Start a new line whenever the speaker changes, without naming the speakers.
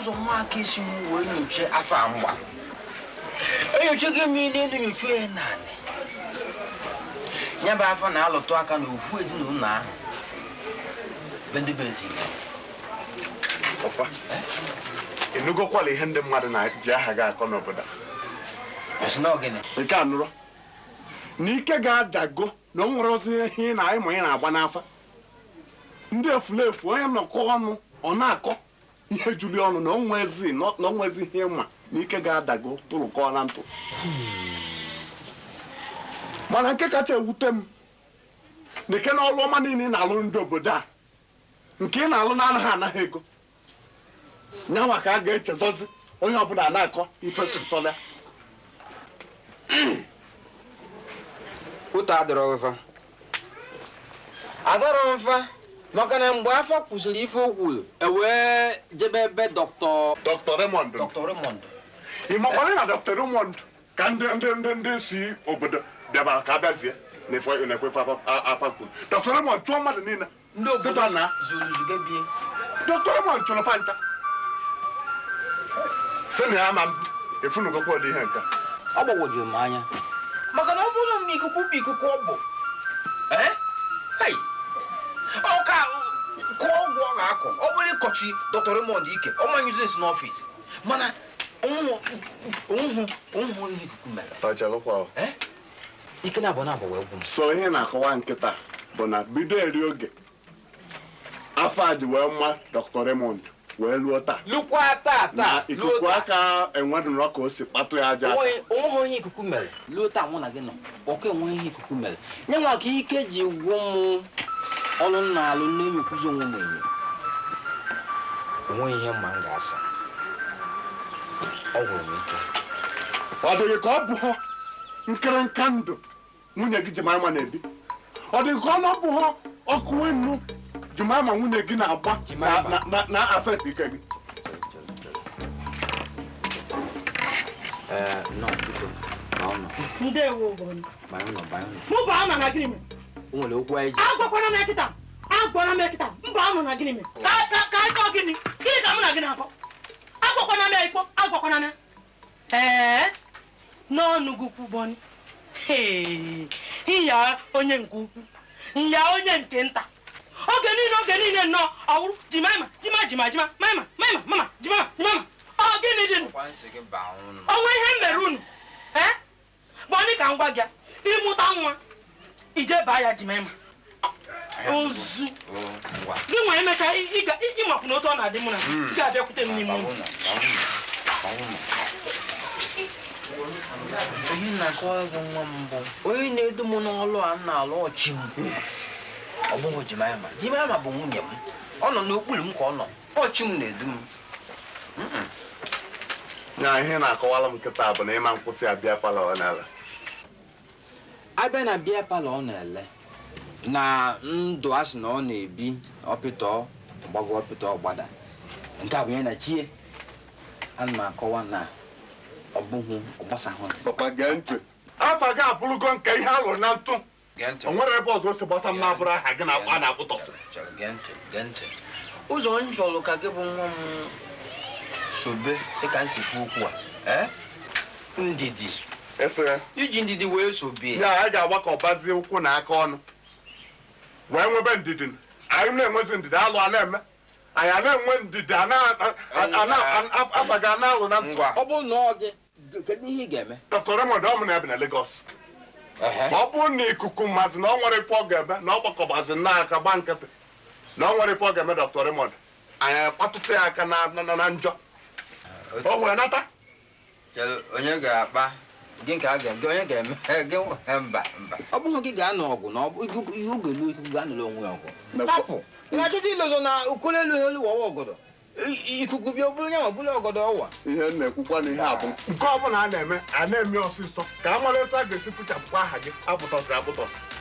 ụzọ nwa aka isi m wee nyochie afọ mgba enyochaghị m ile elu nyochuo ya naanị ya bụ afọ na-alụtụ aka n'ofu ezinụlọ ahụ be ndị be ezi
papa enugokwala ihe ndị mmadụ na-ji aha gị akọ n'obodo nke a nụrụ na ike ga-adago na o nwere ozi ihe na ịmụ ị na-agba n'afa ndị efulefu onye nnọkọ ọnụ ọ na-akọ ihe juli ọnụ na onwezi ihe mma na ike ga-adago tụrụkọ na ntụ mana nke kacha ewute m na ike na ọrụ ọma niile ị na-alụ ndị obodo a nke ị na-alụ na anaghị ego nyanwa ka a ga-echezozi onye ọbụla na-akọ ife sọlịa
ụta adọrọ mfa maka na mgbe afọ kwụsịrị ife okwu ewee jebe ebe Dr. Raymond
ị makwara na Dr. Raymond ka ndị si obodo bịabara ka abịazie na-ekwefe afa kwuru Dr. Raymond chụọ mmadụ niile
ndị obodo na zụrụzụga bie
Dr. Raymond chụrụ fancha sị na ya ma mbụ efunugokwa ụdị ihe nka
ọ gbagwojuru m anya maka na ọ bụrụ m ikuku bụ ikuku ọ bụ ọka kụọ ọgwụ ọ ga-akọ ọ bụrụ ịkọchi Dr. Raymond ike ọ manyụzi esi n'ọfịs mana onwuhụ ihe ikuku mere ike na-abụ na-abụ wee gwụ m
so ihe na-akọwa nkịta bụ na bido eri oge afọ a ji wee mma Dr. Raymond wee lụọ taa
lụkwa taa
ikuku aka enwedụrọ ka o si kpatụ ya aja
onweghị onye ikuku mere lụọ taa mụ na gị nọ ọka enweghị ihe ikuku mere nye nwa ka ike ji gwụ m ọrụ m na-alụ na-enyokwuzi onwe m enyo onweghị ihe mma m ga-asa ọ gwụrụ m ike
ọ dịghị ka ọ bụ ha nkịrịnka ndụ nwunye gị Jemima na-ebi ọ dịghị ka ọ na-abụghọ ọkụ enu Jemima nwunye gị na-agba na afet ike gị
nwere okwu anyị ji
agwakwana m ekịta agwara m ekịta mba anọ na gịnị mere ka ịkọ gịnị ka mụ na gị na-akọ agwakwana m ikpo agwakwana m n'ọnụ gị ukwu bọni ya onye nke ukwu ya onye nke nta oge niile nnọọ ọwụrụ Jemima ọ gịnị dị onwe ihe mere unu bọni ka m gwa gị ịmụta nwa ije baa ya Jemima ozu gị nwa emecha ịmakwụ na otu ọ na-adị mụ na ị ga-abịakwute m n'ime ụlọ
onye na-akọwa gị nwa mbụ onye na-edu m n'ọlụ a na-alụ ọchị m ọ bụghị Jemima bụ nwunye m ọ nọ n'okpuru m ka ọ nọ ọchị m na-edu m
na ihe na-akọwala m nkịta bụ na ịma nkwụsị abịa palọ ọ na-ele
abịa na bịa palọ ọ na-ele na ndụ a sị na ọ na-ebi ọpịtọ ọgbago ọpịtọ ọgbada nke a bụ ihe na chie ana m akọwa na ọ bụghị ọgbasahụ
papa gee ntị afa gị abụrụgo nke ihe alụrụ na ntụ o nwere ebe ọzọ o si gbasa m na-abụrụ aha gị a na-akpụtọsị
gee ntị ụzọ m chọrọ ka gị bụ nwa m sobe dịka m si kwu okwu a ndidi iji ndidi wee sobe
ya anyị ga-agbakọbazie ụkwụ na aka ọnụ wee nwebe ndidi anyị na-enwezi ndidi alụ a na-eme anyị a na-enwe ndidi afa gị a na-alụ na ntụ
ọ bụrụ na ọ gị kedu ihe ị ga-eme
Dr. Raymond ọ mụ na ya bi na Lagos ọ bụrụ na ikuku mmazi na ọ nwere ife ọ ga-eme na ọ gbakọbazi n'aka gba nkịtị na ọ nwere ife ọ ga-eme Dr. Raymond anyị kpatụta ya aka na njọ o nwere nata
onye ga-akpa gị nke a ga-ege onye ga-eme gị mba ọ bụghị gị ga-anọ ọgụ na oge elu ikuku ga-anụrụ onwe ọgụ rapụ na-achọta ilozo na ukolo elu wawa ọgọdọ ikuku bịa bụrụ ya ma bụrụ ọgọdọ ọwa
ihe na-ekwukwa na ihe abụ nke ọ bụla a na-eme ọsịsọ ka a mara etu a ga-esi pụchapụkwa aha gị apụtọsịrị apụtọsị